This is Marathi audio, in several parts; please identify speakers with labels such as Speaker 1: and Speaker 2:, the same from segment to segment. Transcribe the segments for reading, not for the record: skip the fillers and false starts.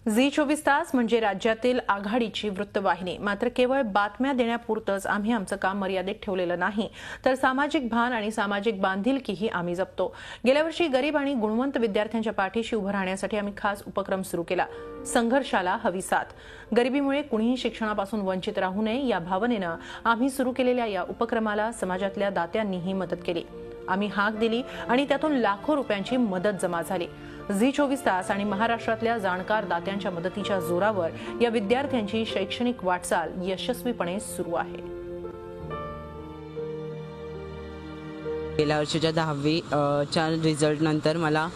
Speaker 1: झी 24 तास म्हणजे राज्यातील आघाडीची वृत्तवाहिनी. मात्र केवळ बातम्या देण्यापुरतंच आम्ही आमचं काम मर्यादित ठेवलेलं नाही, तर सामाजिक भान आणि सामाजिक बांधिलकीही आम्ही जपतो. गेल्या वर्षी गरीब आणि गुणवंत विद्यार्थ्यांच्या पाठीशी उभं राहण्यासाठी आम्ही खास उपक्रम सुरू केला. संघर्षाला हवी साथ. गरिबीमुळे कुणीही शिक्षणापासून वंचित राहू नये या भावनेनं आम्ही सुरू केलेल्या या उपक्रमाला समाजातल्या दात्यांनीही मदत केली. आम्ही हाक दिली आणि त्यातून लाखो रुपयांची मदत जमा झाली. झी 24 तास आणि महाराष्ट्रातल्या जाणकार दात्यांच्या मदतीच्या जोरावर या विद्यार्थ्यांची शैक्षणिक वाटचाल यशस्वीपणे सुरू आहे.
Speaker 2: गेल्या वर्षीच्या 10वी च्या रिझल्ट नंतर मला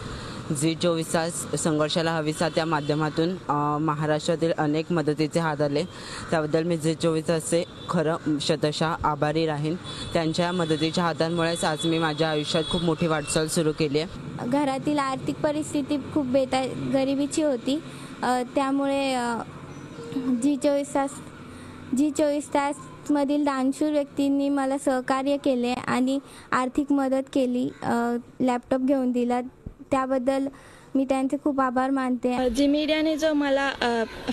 Speaker 2: झी 24 तास संघर्षाला हवी साथ या माध्यमातून महाराष्ट्रातील अनेक मदतीचे हात आले. त्याबद्दल मी झी 24 तासचे खरं शतशः आभारी राहीन. त्यांच्या मदतीच्या हातांमुळेच आज मी माझ्या आयुष्यात खूप मोठी वाटचाल सुरू केली आहे.
Speaker 3: घरातील आर्थिक परिस्थिती खूप गरिबीची होती, त्यामुळे झी 24 तासमधील दानशूर व्यक्तींनी मला सहकार्य केले आणि आर्थिक मदत केली, लॅपटॉप घेऊन दिला. त्याबद्दल मी त्यांचे खूप आभार मानते.
Speaker 4: झी मीडियाने जो मला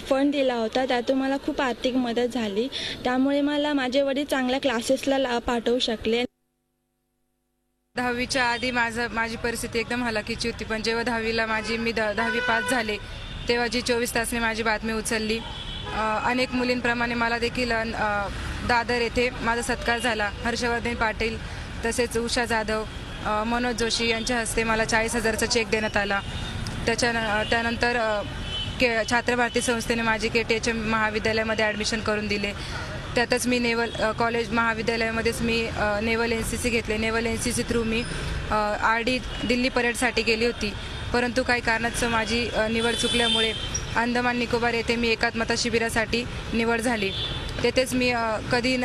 Speaker 4: फंड दिला होता त्यातून मला खूप आर्थिक मदत झाली. त्यामुळे मला माझे वडील चांगल्या क्लासेसला पाठवू शकले.
Speaker 5: 10वीच्या आधी माझी परिस्थिती एकदम हलाखीची होती, पण जेव्हा 10वीला मी 10वी पास झाले तेव्हा झी 24 तासने माझी बातमी उचलली. अनेक मुलींप्रमाणे मला देखील दादर येथे माझा सत्कार झाला. हर्षवर्धन पाटील तसेच उषा जाधव, मनोज जोशी यांच्या हस्ते मला 40,000चा चेक देण्यात आला. त्यानंतर छात्रभारती संस्थेने माझी KTHM महाविद्यालयामध्ये ॲडमिशन करून दिले. त्यातच मी नेव्हल कॉलेज महाविद्यालयामध्येच मी नेव्हल NCC घेतले. नेव्हल NCC थ्रू मी RD दिल्ली परेडसाठी गेली होती, परंतु काही कारणास्तव माझी निवड चुकल्यामुळे अंदमान निकोबार येथे मी एकात्मता शिबिरासाठी निवड झाली. तेथेच मी कधी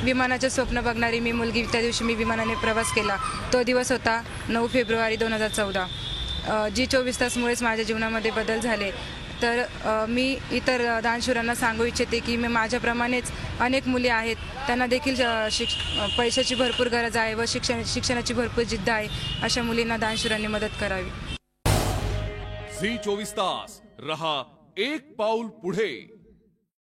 Speaker 5: विमानाचे स्वप्न बघणारी मी मुलगी त्या दिवशी मी विमानाने प्रवास केला. तो दिवस होता 9 फेब्रुवारी 2014. झी 24 तासमुळेच माझ्या जीवनामध्ये बदल झाले. तर मी इतर दानशूरांना सांगू इच्छिते की मी माझ्याप्रमाणेच अनेक मुली आहेत, त्यांना देखील पैशाची भरपूर गरज आहे व शिक्षणाची भरपूर जिद्द आहे. अशा मुलींना दानशूरांनी मदत करावी.
Speaker 6: झी 24 तास रहा एक पाऊल पुढे.